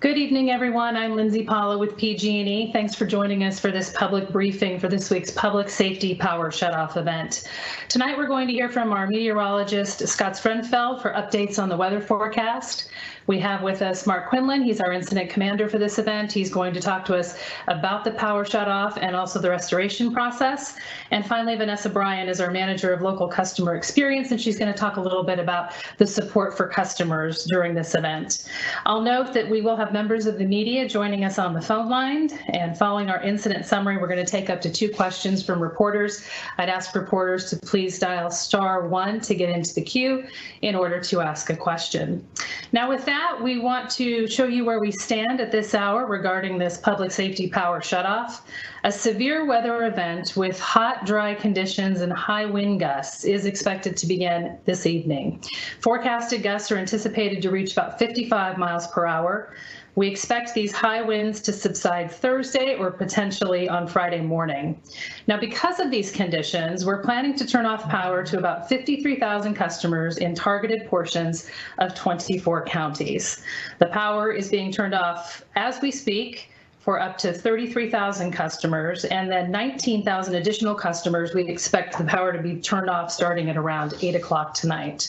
Good evening, everyone. I'm Lindsay Paula with PG&E. Thanks for joining us for this public briefing for this week's Public Safety Power Shutoff event. Tonight, we're going to hear from our meteorologist, Scott Strenfeld, for updates on the weather forecast. We have with us Mark Quinlan. He's our incident commander for this event. He's going to talk to us about the power shutoff and also the restoration process. And finally, Vanessa Bryan is our manager of local customer experience, and she's going to talk a little bit about the support for customers during this event. I'll note that we will have members of the media joining us on the phone line, and following our incident summary, we're going to take up to 2 questions from reporters. I'd ask reporters to please dial *1 to get into the queue in order to ask a question. Now, with that, we want to show you where we stand at this hour regarding this public safety power shutoff. A severe weather event with hot, dry conditions and high wind gusts is expected to begin this evening. Forecasted gusts are anticipated to reach about 55 miles per hour. We expect these high winds to subside Thursday or potentially on Friday morning. Now, because of these conditions, we're planning to turn off power to about 53,000 customers in targeted portions of 24 counties. The power is being turned off as we speak for up to 33,000 customers, and then 19,000 additional customers we expect the power to be turned off starting at around 8 o'clock tonight.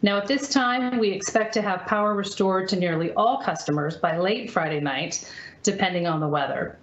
Now, at this time, we expect to have power restored to nearly all customers by late Friday night, depending on the weather.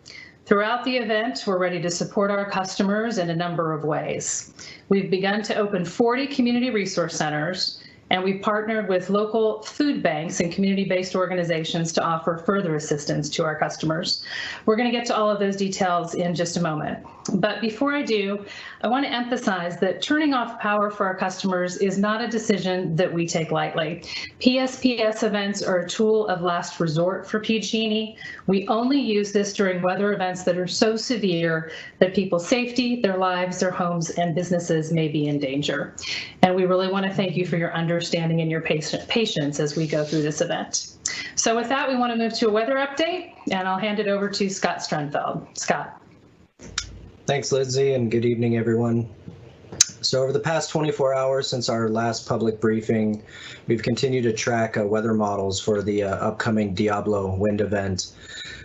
Throughout the event, we're ready to support our customers in a number of ways. We've begun to open 40 community resource centers, and we've partnered with local food banks and community-based organizations to offer further assistance to our customers. We're going to get to all of those details in just a moment. But before I do, I want to emphasize that turning off power for our customers is not a decision that we take lightly. PSPS events are a tool of last resort for PG&E. We only use this during weather events that are so severe that people's safety, their lives, their homes, and businesses may be in danger. And we really want to thank you for your understanding and your patience as we go through this event. So with that, we want to move to a weather update, and I'll hand it over to Scott Strenfeld. Scott. Thanks, Lindsay, and good evening, everyone. So over the past 24 hours since our last public briefing, we've continued to track weather models for the upcoming Diablo wind event.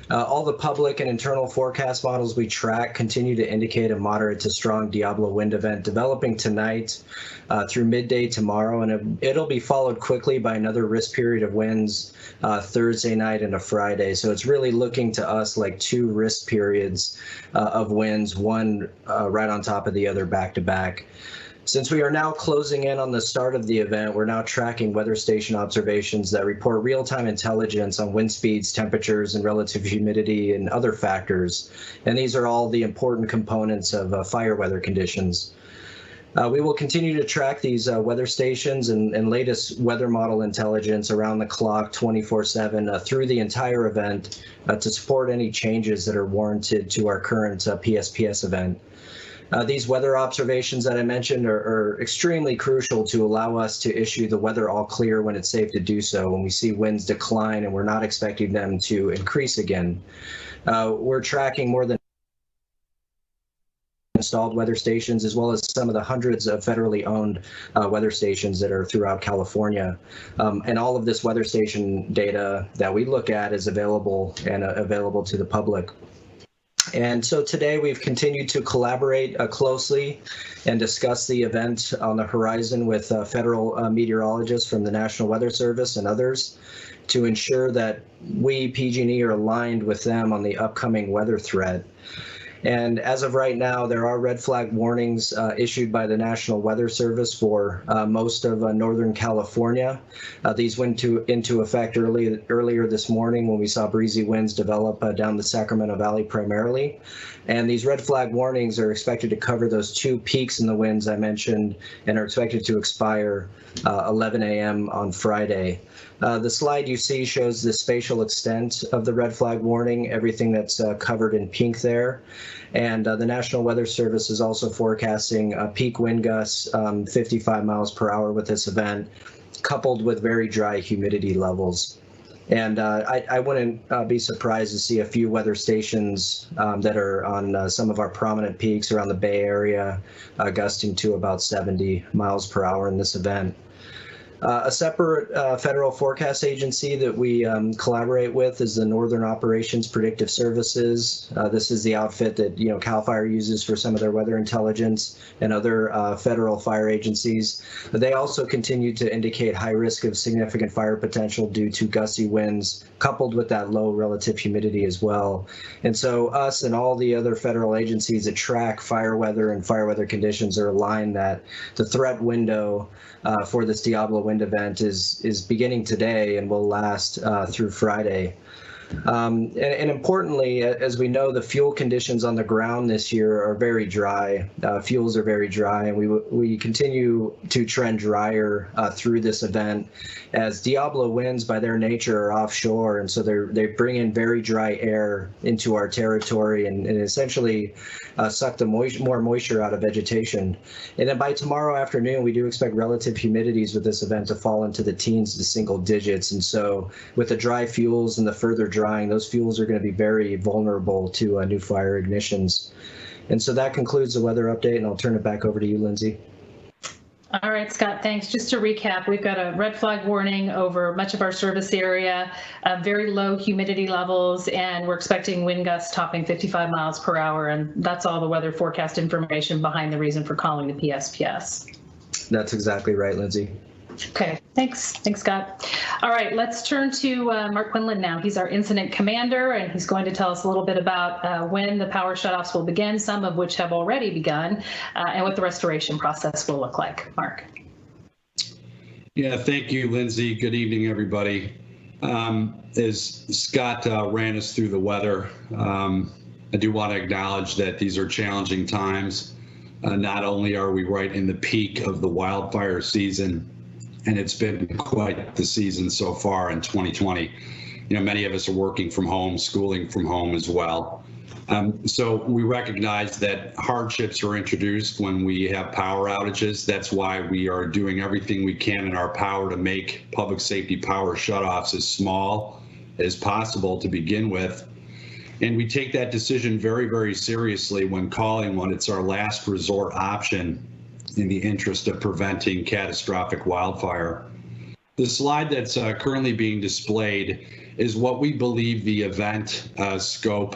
All the public and internal forecast models we track continue to indicate a moderate to strong Diablo wind event developing tonight through midday tomorrow, and it'll be followed quickly by another risk period of winds Thursday night and a Friday. So it's really looking to us like 2 risk periods of winds, one right on top of the other back to back. Since we are now closing in on the start of the event, we're now tracking weather station observations that report real-time intelligence on wind speeds, temperatures, and relative humidity and other factors. And these are all the important components of fire weather conditions. We will continue to track these weather stations and latest weather model intelligence around the clock 24/7 through the entire event to support any changes that are warranted to our current PSPS event. These weather observations that I mentioned are extremely crucial to allow us to issue the weather all clear when it's safe to do so, when we see winds decline and we're not expecting them to increase again. We're tracking more than installed weather stations, as well as some of the hundreds of federally owned weather stations that are throughout California. And all of this weather station data that we look at is available to the public. And so today we've continued to collaborate closely and discuss the event on the horizon with federal meteorologists from the National Weather Service and others to ensure that we, PG&E, are aligned with them on the upcoming weather threat. And as of right now, there are red flag warnings issued by the National Weather Service for most of Northern California. These went into effect earlier this morning when we saw breezy winds develop down the Sacramento Valley primarily. And these red flag warnings are expected to cover those 2 peaks in the winds I mentioned and are expected to expire 11 a.m. on Friday. The slide you see shows the spatial extent of the red flag warning, everything that's covered in pink there. And the National Weather Service is also forecasting peak wind gusts 55 miles per hour with this event, coupled with very dry humidity levels. And I wouldn't be surprised to see a few weather stations that are on some of our prominent peaks around the Bay Area gusting to about 70 miles per hour in this event. A separate federal forecast agency that we collaborate with is the Northern Operations Predictive Services. This is the outfit that CAL FIRE uses for some of their weather intelligence and other federal fire agencies. But they also continue to indicate high risk of significant fire potential due to gusty winds, coupled with that low relative humidity as well. And so us and all the other federal agencies that track fire weather and fire weather conditions are aligned that the threat window for this Diablo wind event is beginning today and will last through Friday. And importantly, as we know, the fuel conditions on the ground this year are very dry. Fuels are very dry, and we continue to trend drier through this event, as Diablo winds by their nature are offshore, and so they bring in very dry air into our territory and essentially suck the more moisture out of vegetation. And then by tomorrow afternoon, we do expect relative humidities with this event to fall into the teens to single digits, and so with the dry fuels and the further drying, those fuels are going to be very vulnerable to new fire ignitions. And so that concludes the weather update, and I'll turn it back over to you, Lindsay. All right, Scott, thanks. Just to recap, we've got a red flag warning over much of our service area, very low humidity levels, and we're expecting wind gusts topping 55 miles per hour. And that's all the weather forecast information behind the reason for calling the PSPS. That's exactly right, Lindsay. Okay, thanks, Scott. All right, let's turn to Mark Quinlan now. He's our incident commander, and he's going to tell us a little bit about when the power shutoffs will begin, some of which have already begun, and what the restoration process will look like. Mark. Yeah, thank you, Lindsay. Good evening, everybody. As Scott ran us through the weather, I do want to acknowledge that these are challenging times. Not only are we right in the peak of the wildfire season, and it's been quite the season so far in 2020. Many of us are working from home, schooling from home as well. So we recognize that hardships are introduced when we have power outages. That's why we are doing everything we can in our power to make public safety power shutoffs as small as possible to begin with. And we take that decision very, very seriously when calling one. It's our last resort option in the interest of preventing catastrophic wildfire. The slide that's currently being displayed is what we believe the event scope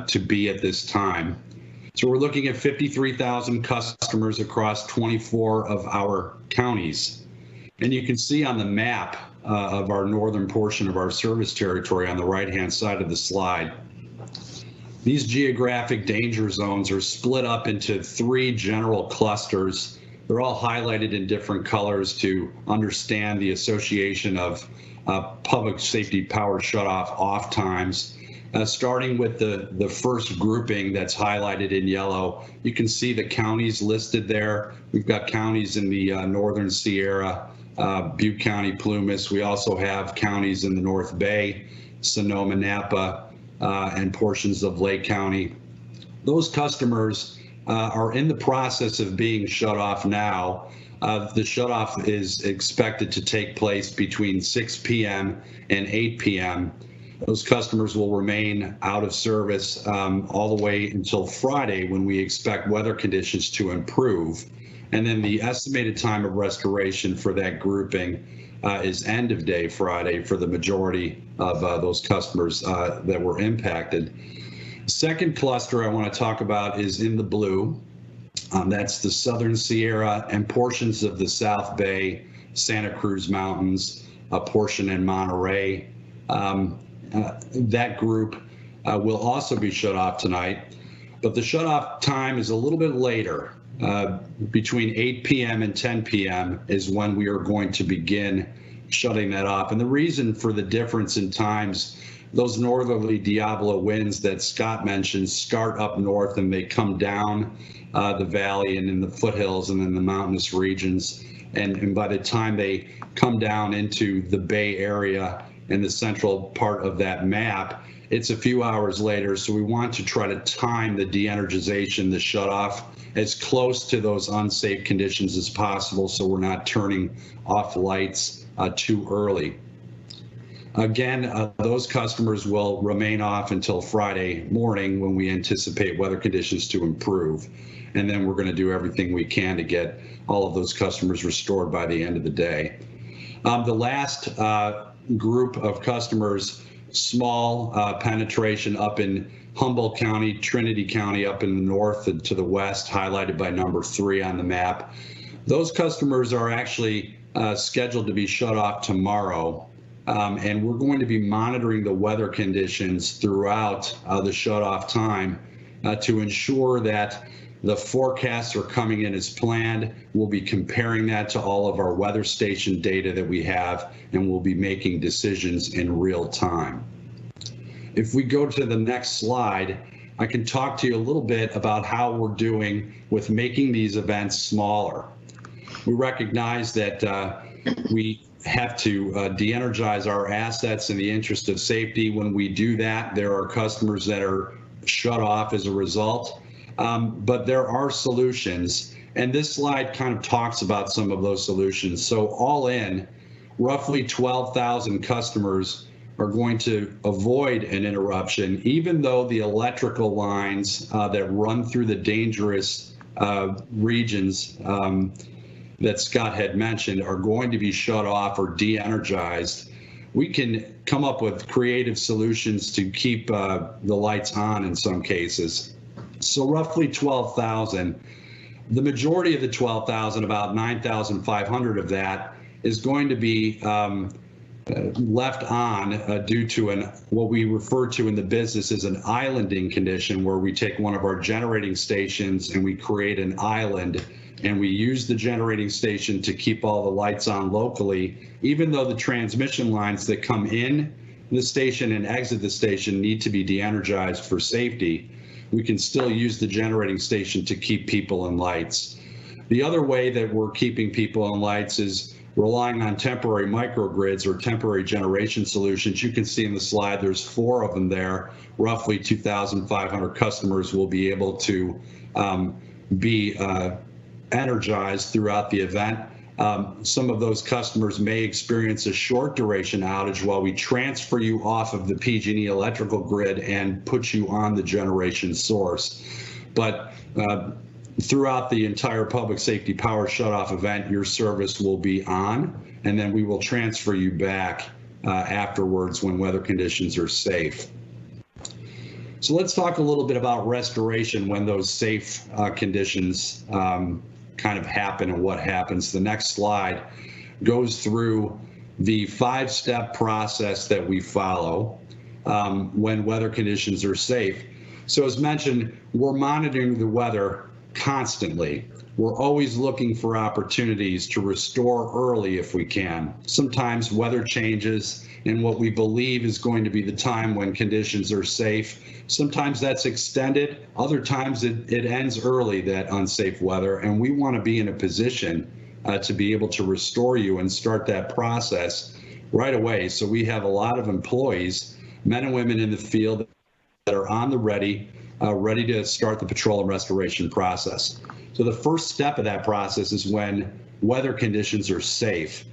to be at this time. So we're looking at 53,000 customers across 24 of our counties. And you can see on the map of our northern portion of our service territory on the right-hand side of the slide, these geographic danger zones are split up into 3 general clusters. They're all highlighted in different colors to understand the association of public safety power shutoff off times. Starting with the first grouping that's highlighted in yellow, you can see the counties listed there. We've got counties in the Northern Sierra, Butte County, Plumas. We also have counties in the North Bay, Sonoma, Napa, and portions of Lake County. Those customers are in the process of being shut off now. The shutoff is expected to take place between 6 p.m. and 8 p.m. Those customers will remain out of service all the way until Friday, when we expect weather conditions to improve. And then the estimated time of restoration for that grouping is end of day Friday for the majority of those customers that were impacted. Second cluster I want to talk about is in the blue. That's the Southern Sierra and portions of the South Bay, Santa Cruz Mountains, a portion in Monterey. That group will also be shut off tonight, but the shut off time is a little bit later. Between 8 p.m. and 10 p.m. is when we are going to begin shutting that off. And the reason for the difference in times, those northerly Diablo winds that Scott mentioned start up north and they come down the valley and in the foothills and in the mountainous regions. And by the time they come down into the Bay Area and the central part of that map, it's a few hours later. So we want to try to time the de-energization, the shutoff, as close to those unsafe conditions as possible, so we're not turning off lights too early. Again, those customers will remain off until Friday morning, when we anticipate weather conditions to improve. And then we're going to do everything we can to get all of those customers restored by the end of the day. The last group of customers, small penetration up in Humboldt County, Trinity County up in the north and to the west, highlighted by number 3 on the map. Those customers are actually scheduled to be shut off tomorrow. And we're going to be monitoring the weather conditions throughout the shut-off time to ensure that the forecasts are coming in as planned. We'll be comparing that to all of our weather station data that we have, and we'll be making decisions in real time. If we go to the next slide, I can talk to you a little bit about how we're doing with making these events smaller. We recognize that we have to de-energize our assets in the interest of safety. When we do that, there are customers that are shut off as a result, but there are solutions, and this slide kind of talks about some of those solutions. So all in, roughly 12,000 customers are going to avoid an interruption, even though the electrical lines that run through the dangerous regions that Scott had mentioned are going to be shut off or de-energized. We can come up with creative solutions to keep the lights on in some cases. So roughly 12,000. The majority of the 12,000, about 9,500 of that, is going to be left on due to what we refer to in the business as an islanding condition, where we take one of our generating stations and we create an island, and we use the generating station to keep all the lights on locally, even though the transmission lines that come in the station and exit the station need to be de-energized for safety. We can still use the generating station to keep people in lights. The other way that we're keeping people in lights is relying on temporary microgrids or temporary generation solutions. You can see in the slide there's 4 of them there. Roughly 2,500 customers will be able to be energized throughout the event. Some of those customers may experience a short duration outage while we transfer you off of the PG&E electrical grid and put you on the generation source. But throughout the entire public safety power shutoff event, your service will be on, and then we will transfer you back afterwards when weather conditions are safe. So let's talk a little bit about restoration when those safe conditions kind of happen and what happens. The next slide goes through the 5-step process that we follow when weather conditions are safe. So as mentioned, we're monitoring the weather constantly. We're always looking for opportunities to restore early if we can. Sometimes weather changes in what we believe is going to be the time when conditions are safe. Sometimes that's extended. Other times it ends early, that unsafe weather, and we want to be in a position to be able to restore you and start that process right away. So we have a lot of employees, men and women in the field, that are on the ready to start the patrol and restoration process. So the first step of that process is when weather conditions are safe.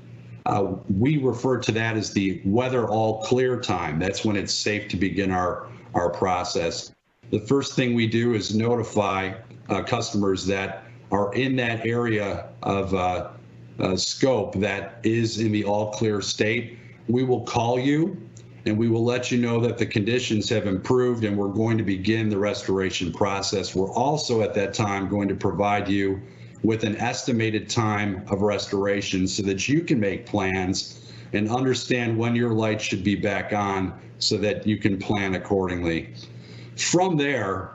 We refer to that as the weather all clear time. That's when it's safe to begin our process. The first thing we do is notify customers that are in that area of scope that is in the all clear state. We will call you and we will let you know that the conditions have improved and we're going to begin the restoration process. We're also at that time going to provide you with an estimated time of restoration so that you can make plans and understand when your lights should be back on so that you can plan accordingly. From there,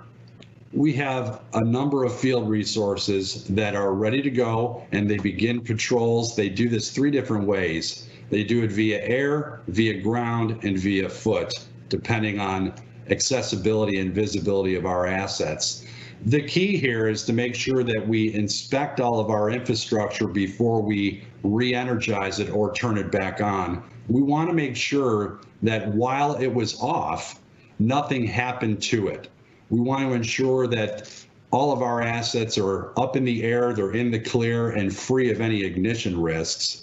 we have a number of field resources that are ready to go and they begin patrols. They do this 3 different ways. They do it via air, via ground, and via foot, depending on accessibility and visibility of our assets. The key here is to make sure that we inspect all of our infrastructure before we re-energize it or turn it back on. We want to make sure that while it was off, nothing happened to it. We want to ensure that all of our assets are up in the air, they're in the clear, and free of any ignition risks.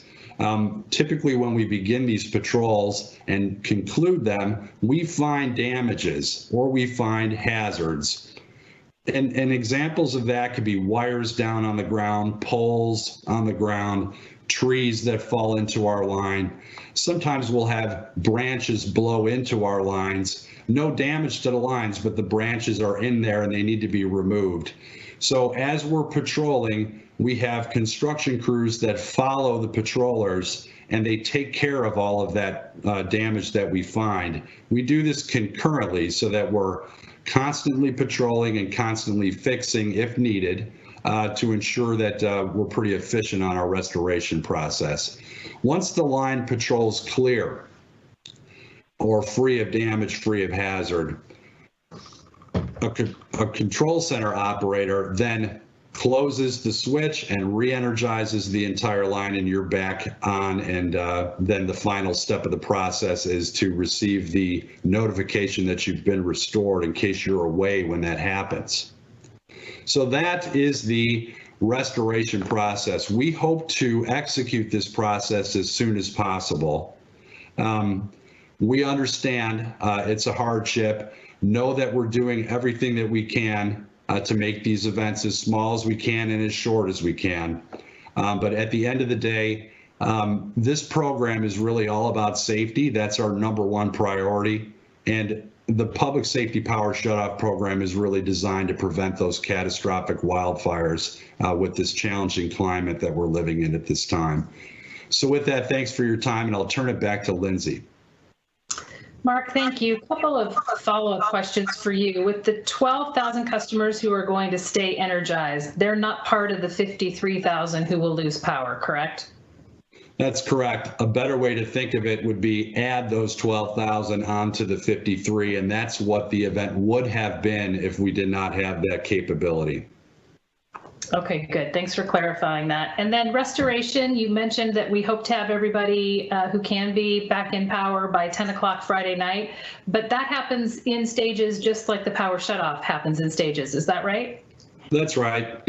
Typically, when we begin these patrols and conclude them, we find damages or we find hazards. And examples of that could be wires down on the ground, poles on the ground, trees that fall into our line. Sometimes we'll have branches blow into our lines. No damage to the lines, but the branches are in there and they need to be removed. So as we're patrolling, we have construction crews that follow the patrollers and they take care of all of that damage that we find. We do this concurrently so that we're constantly patrolling and constantly fixing if needed to ensure that we're pretty efficient on our restoration process. Once the line patrol's clear or free of damage, free of hazard, a control center operator then closes the switch and re-energizes the entire line, and you're back on. And then the final step of the process is to receive the notification that you've been restored in case you're away when that happens. So that is the restoration process. We hope to execute this process as soon as possible. We understand it's a hardship. Know that we're doing everything that we can to make these events as small as we can and as short as we can. But at the end of the day, this program is really all about safety. That's our #1 priority. And the Public Safety Power Shutoff program is really designed to prevent those catastrophic wildfires with this challenging climate that we're living in at this time. So with that, thanks for your time, and I'll turn it back to Lindsay. Mark, thank you. A couple of follow-up questions for you. With the 12,000 customers who are going to stay energized, they're not part of the 53,000 who will lose power, correct? That's correct. A better way to think of it would be add those 12,000 onto the 53, and that's what the event would have been if we did not have that capability. Okay, good. Thanks for clarifying that. And then restoration, you mentioned that we hope to have everybody who can be back in power by 10 o'clock Friday night, but that happens in stages just like the power shutoff happens in stages. Is that right? That's right.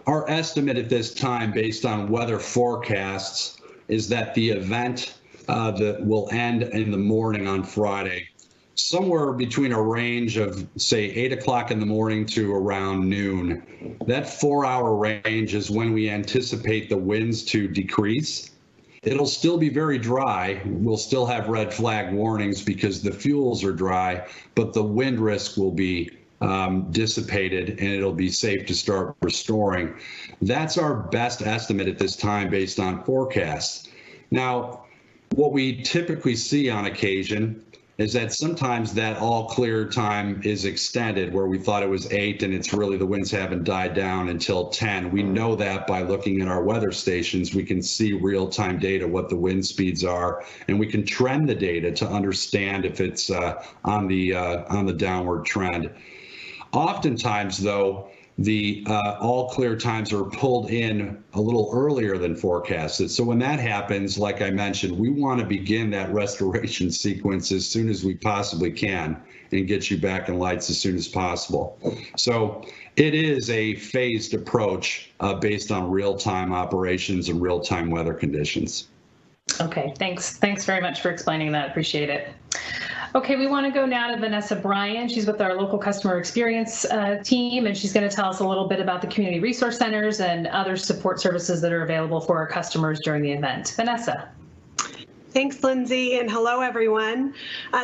Our estimate at this time, based on weather forecasts, is that the event that will end in the morning on Friday, somewhere between a range of, say, 8 o'clock in the morning to around noon. That 4-hour range is when we anticipate the winds to decrease. It'll still be very dry. We'll still have red flag warnings because the fuels are dry, but the wind risk will be dissipated and it'll be safe to start restoring. That's our best estimate at this time based on forecasts. Now, what we typically see on occasion is that sometimes that all clear time is extended, where we thought it was 8 and it's really the winds haven't died down until 10. We know that by looking at our weather stations. We can see real-time data, what the wind speeds are, and we can trend the data to understand if it's on the downward trend. Oftentimes, though, the all clear times are pulled in a little earlier than forecasted. So when that happens, like I mentioned, we want to begin that restoration sequence as soon as we possibly can and get you back in lights as soon as possible. So it is a phased approach based on real-time operations and real-time weather conditions. Okay, thanks. Thanks very much for explaining that. Appreciate it. Okay, we want to go now to Vanessa Bryan. She's with our local customer experience team, and she's going to tell us a little bit about the community resource centers and other support services that are available for our customers during the event. Vanessa. Thanks, Lindsay, and hello, everyone.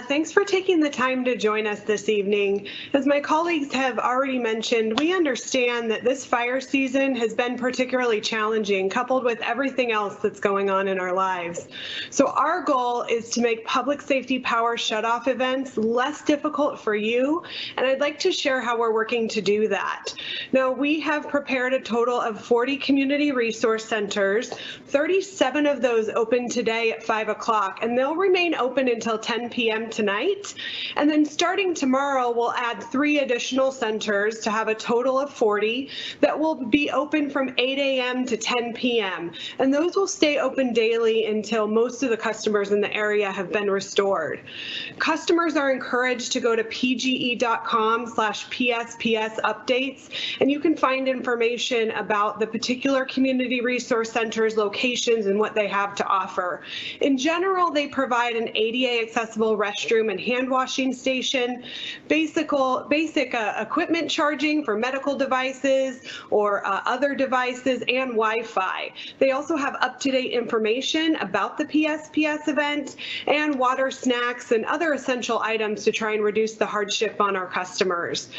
Thanks for taking the time to join us this evening. As my colleagues have already mentioned, we understand that this fire season has been particularly challenging, coupled with everything else that's going on in our lives. So our goal is to make public safety power shutoff events less difficult for you, and I'd like to share how we're working to do that. Now, we have prepared a total of 40 community resource centers, 37 of those open today at 5 o'clock, and they'll remain open until 10 p.m. tonight. And then starting tomorrow, we'll add 3 additional centers to have a total of 40 that will be open from 8 a.m. to 10 p.m. And those will stay open daily until most of the customers in the area have been restored. Customers are encouraged to go to pge.com/PSPS updates, and you can find information about the particular community resource centers, locations, and what they have to offer. In general, they provide an ADA accessible restroom and hand washing station, basic equipment charging for medical devices or other devices, and Wi-Fi. They also have up-to-date information about the PSPS event and water, snacks, and other essential items to try and reduce the hardship on our customers.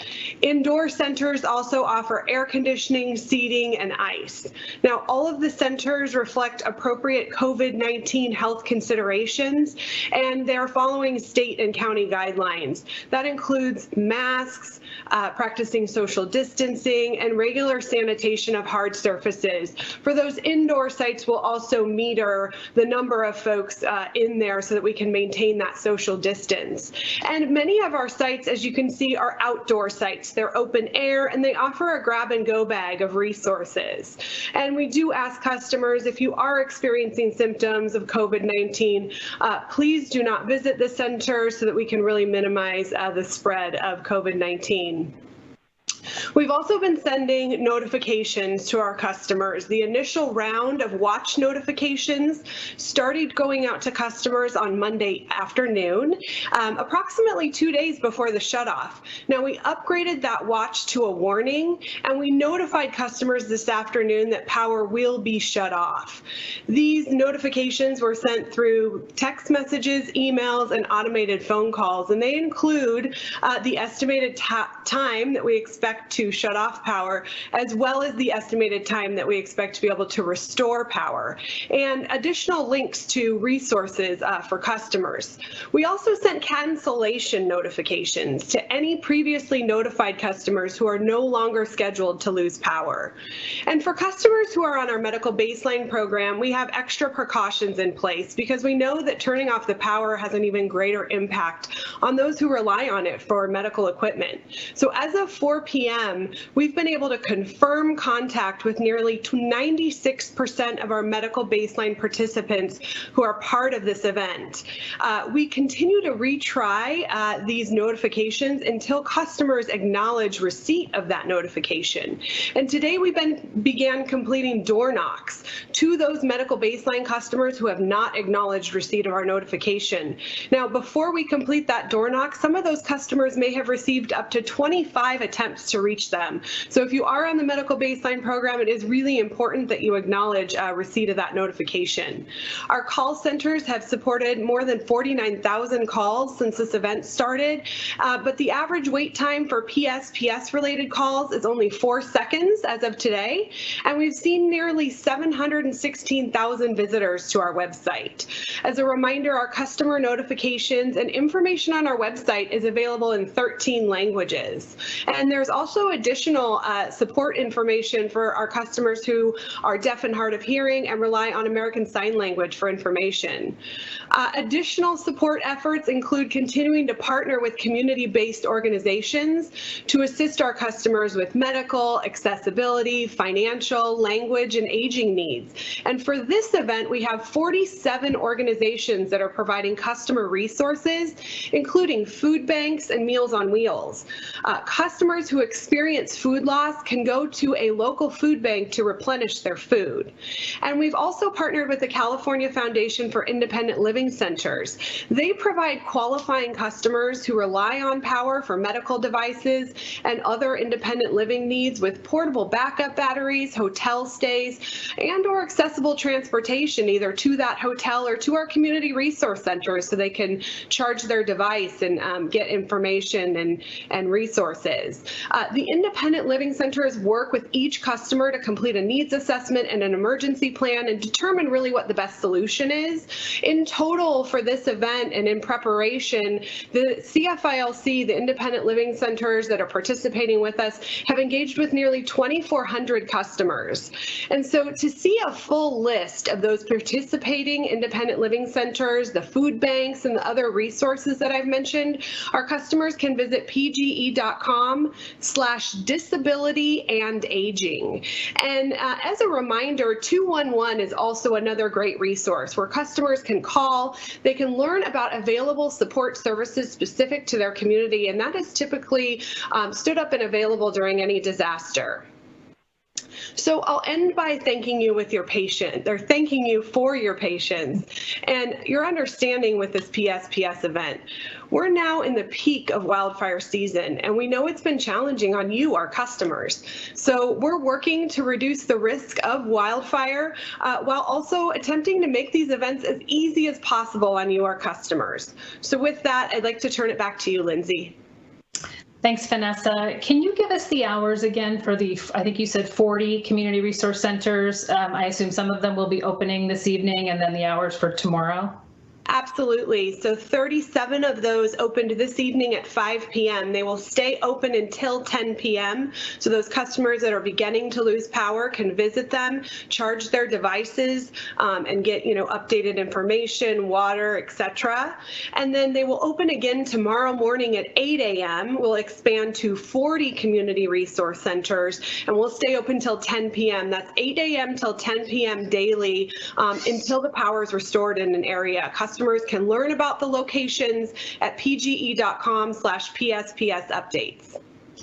Indoor centers also offer air conditioning, seating, and ice. Now, all of the centers reflect appropriate COVID-19 health considerations, and they're following state and county guidelines. That includes masks, practicing social distancing, and regular sanitation of hard surfaces. For those indoor sites, we'll also meter the number of folks in there so that we can maintain that social distance. And many of our sites, as you can see, are outdoor sites. They're open air, and they offer a grab-and-go bag of resources. And we do ask customers, if you are experiencing symptoms of COVID-19, please do not visit the center so that we can really minimize the spread of COVID-19. We've also been sending notifications to our customers. The initial round of watch notifications started going out to customers on Monday afternoon, approximately 2 days before the shutoff. Now, we upgraded that watch to a warning, and we notified customers this afternoon that power will be shut off. These notifications were sent through text messages, emails, and automated phone calls, and they include the estimated time that we expect to shut off power, as well as the estimated time that we expect to be able to restore power, and additional links to resources for customers. We also sent cancellation notifications to any previously notified customers who are no longer scheduled to lose power. And for customers who are on our medical baseline program, we have extra precautions in place because we know that turning off the power has an even greater impact on those who rely on it for medical equipment. So as of 4 p.m., we've been able to confirm contact with nearly 96% of our medical baseline participants who are part of this event. We continue to retry these notifications until customers acknowledge receipt of that notification. And today we began completing door knocks to those medical baseline customers who have not acknowledged receipt of our notification. Now, before we complete that door knock, some of those customers may have received up to 25 attempts to reach them. So if you are on the medical baseline program, it is really important that you acknowledge receipt of that notification. Our call centers have supported more than 49,000 calls since this event started, but the average wait time for PSPS related calls is only 4 seconds as of today, and we've seen nearly 716,000 visitors to our website. As a reminder, our customer notifications and information on our website is available in 13 languages. And there's also additional support information for our customers who are deaf and hard of hearing and rely on American Sign Language for information. Additional support efforts include continuing to partner with community-based organizations to assist our customers with medical, accessibility, financial, language, and aging needs. And for this event, we have 47 organizations that are providing customer resources, including food banks and Meals on Wheels. Customers who experience food loss can go to a local food bank to replenish their food. And we've also partnered with the California Foundation for Independent Living Centers. They provide qualifying customers who rely on power for medical devices and other independent living needs with portable backup batteries, hotel stays, and/or accessible transportation either to that hotel or to our community resource centers so they can charge their device and get information and resources. The independent living centers work with each customer to complete a needs assessment and an emergency plan and determine really what the best solution is. In total for this event and in preparation, the CFILC, the independent living centers that are participating with us, have engaged with nearly 2,400 customers. And so to see a full list of those participating independent living centers, the food banks, and the other resources that I've mentioned, our customers can visit pge.com/disability and aging. And as a reminder, 211 is also another great resource where customers can call. They can learn about available support services specific to their community, and that is typically stood up and available during any disaster. So I'll end by thanking you with your patient, or thanking you for your patience and your understanding with this PSPS event. We're now in the peak of wildfire season, and we know it's been challenging on you, our customers. So we're working to reduce the risk of wildfire while also attempting to make these events as easy as possible on you, our customers. So with that, I'd like to turn it back to you, Lindsay. Thanks, Vanessa. Can you give us the hours again for the, I think you said 40 community resource centers. I assume some of them will be opening this evening, and then the hours for tomorrow? Absolutely. So 37 of those opened this evening at 5 p.m. They will stay open until 10 p.m. So those customers that are beginning to lose power can visit them, charge their devices, and get, updated information, water, etc. And then they will open again tomorrow morning at 8 a.m. We'll expand to 40 community resource centers, and we'll stay open till 10 p.m. That's 8 a.m. till 10 p.m. daily until the power is restored in an area. Customers can learn about the locations at pge.com/PSPS updates.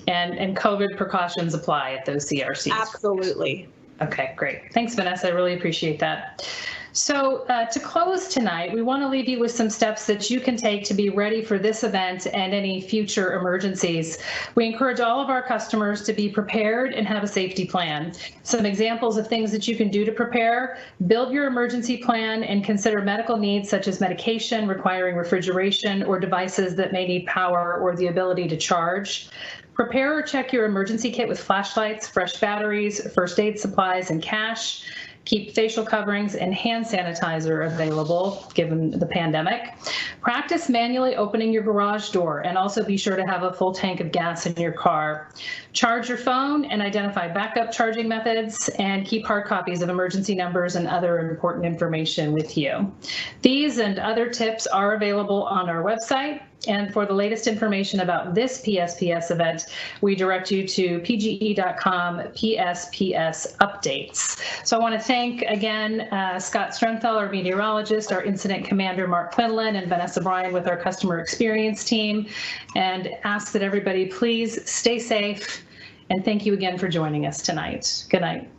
And COVID precautions apply at those CRCs? Absolutely. Okay, great. Thanks, Vanessa. I really appreciate that. So to close tonight, we want to leave you with some steps that you can take to be ready for this event and any future emergencies. We encourage all of our customers to be prepared and have a safety plan. Some examples of things that you can do to prepare: build your emergency plan and consider medical needs such as medication requiring refrigeration or devices that may need power or the ability to charge. Prepare or check your emergency kit with flashlights, fresh batteries, first aid supplies, and cash. Keep facial coverings and hand sanitizer available given the pandemic. Practice manually opening your garage door, and also be sure to have a full tank of gas in your car. Charge your phone and identify backup charging methods, and keep hard copies of emergency numbers and other important information with you. These and other tips are available on our website. And for the latest information about this PSPS event, we direct you to pge.com PSPS updates. So I want to thank again Scott Strenfeld, our meteorologist, our incident commander Mark Quinlan, and Vanessa Bryan with our customer experience team, and ask that everybody please stay safe. And thank you again for joining us tonight. Good night.